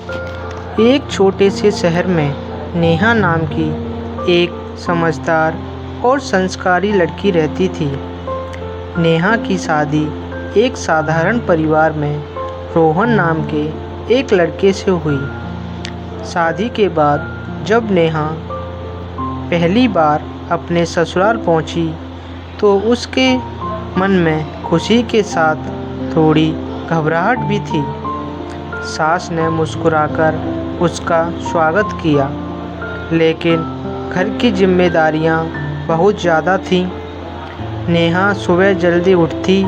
एक छोटे से शहर में नेहा नाम की एक समझदार और संस्कारी लड़की रहती थी। नेहा की शादी एक साधारण परिवार में रोहन नाम के एक लड़के से हुई। शादी के बाद जब नेहा पहली बार अपने ससुराल पहुंची तो उसके मन में खुशी के साथ थोड़ी घबराहट भी थी। सास ने मुस्कुराकर उसका स्वागत किया, लेकिन घर की जिम्मेदारियां बहुत ज़्यादा थीं। नेहा सुबह जल्दी उठती,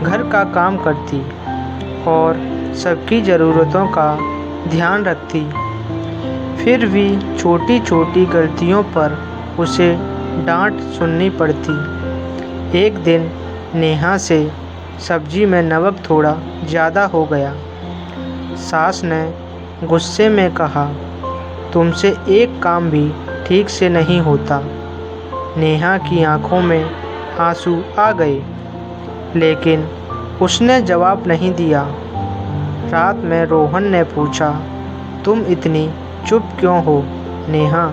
घर का काम करती और सबकी ज़रूरतों का ध्यान रखती। फिर भी छोटी छोटी गलतियों पर उसे डांट सुननी पड़ती। एक दिन नेहा से सब्जी में नमक थोड़ा ज़्यादा हो गया। सास ने गुस्से में कहा, तुमसे एक काम भी ठीक से नहीं होता। नेहा की आंखों में आंसू आ गए, लेकिन उसने जवाब नहीं दिया। रात में रोहन ने पूछा, तुम इतनी चुप क्यों हो? नेहा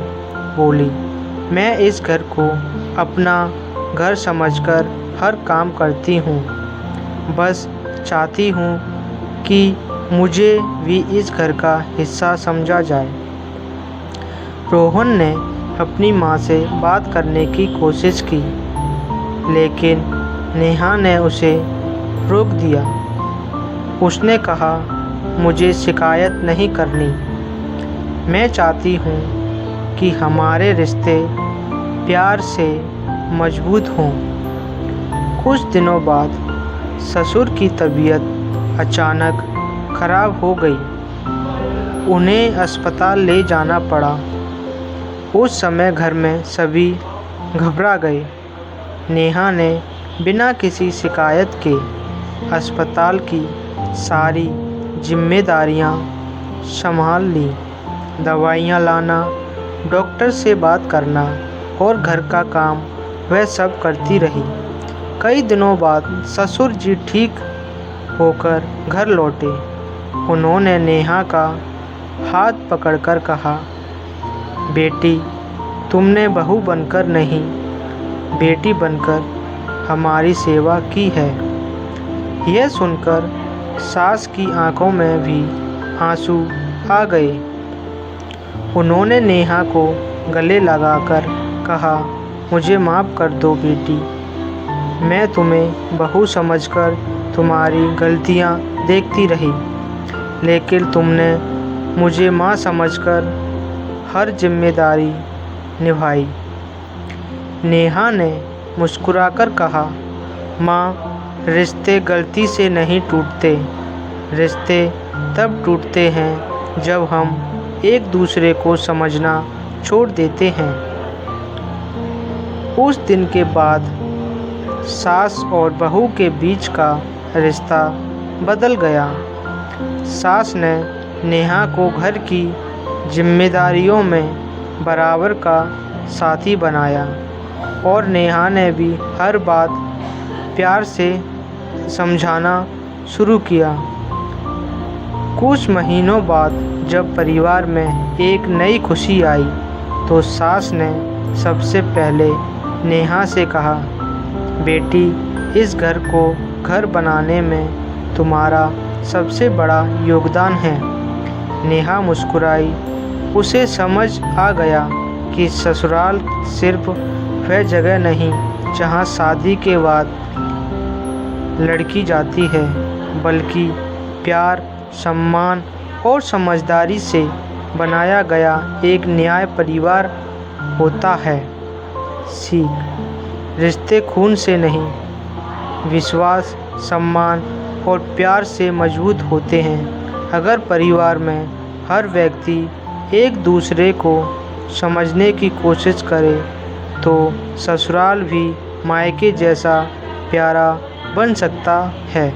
बोली, मैं इस घर को अपना घर समझकर हर काम करती हूँ। बस चाहती हूँ कि मुझे भी इस घर का हिस्सा समझा जाए। रोहन ने अपनी माँ से बात करने की कोशिश की, लेकिन नेहा ने उसे रोक दिया। उसने कहा, मुझे शिकायत नहीं करनी। मैं चाहती हूँ कि हमारे रिश्ते प्यार से मजबूत हों। कुछ दिनों बाद ससुर की तबीयत अचानक खराब हो गई। उन्हें अस्पताल ले जाना पड़ा। उस समय घर में सभी घबरा गए। नेहा ने बिना किसी शिकायत के अस्पताल की सारी जिम्मेदारियां संभाल ली। दवाइयां लाना, डॉक्टर से बात करना और घर का काम वह सब करती रही। कई दिनों बाद ससुर जी ठीक होकर घर लौटे। उन्होंने नेहा का हाथ पकड़कर कहा, बेटी, तुमने बहू बनकर नहीं, बेटी बनकर हमारी सेवा की है। यह सुनकर सास की आंखों में भी आंसू आ गए। उन्होंने नेहा को गले लगाकर कहा, मुझे माफ़ कर दो बेटी। मैं तुम्हें बहू समझकर तुम्हारी गलतियां देखती रही, लेकिन तुमने मुझे माँ समझकर हर जिम्मेदारी निभाई। नेहा ने मुस्कुराकर कहा, माँ, रिश्ते गलती से नहीं टूटते। रिश्ते तब टूटते हैं जब हम एक दूसरे को समझना छोड़ देते हैं। उस दिन के बाद सास और बहू के बीच का रिश्ता बदल गया। सास ने नेहा को घर की जिम्मेदारियों में बराबर का साथी बनाया और नेहा ने भी हर बात प्यार से समझाना शुरू किया। कुछ महीनों बाद जब परिवार में एक नई खुशी आई तो सास ने सबसे पहले नेहा से कहा, बेटी, इस घर को घर बनाने में तुम्हारा सबसे बड़ा योगदान है। नेहा मुस्कुराई। उसे समझ आ गया कि ससुराल सिर्फ वह जगह नहीं जहां शादी के बाद लड़की जाती है, बल्कि प्यार, सम्मान और समझदारी से बनाया गया एक न्याय परिवार होता है। सीख, रिश्ते खून से नहीं, विश्वास, सम्मान और प्यार से मजबूत होते हैं। अगर परिवार में हर व्यक्ति एक दूसरे को समझने की कोशिश करे तो ससुराल भी मायके जैसा प्यारा बन सकता है।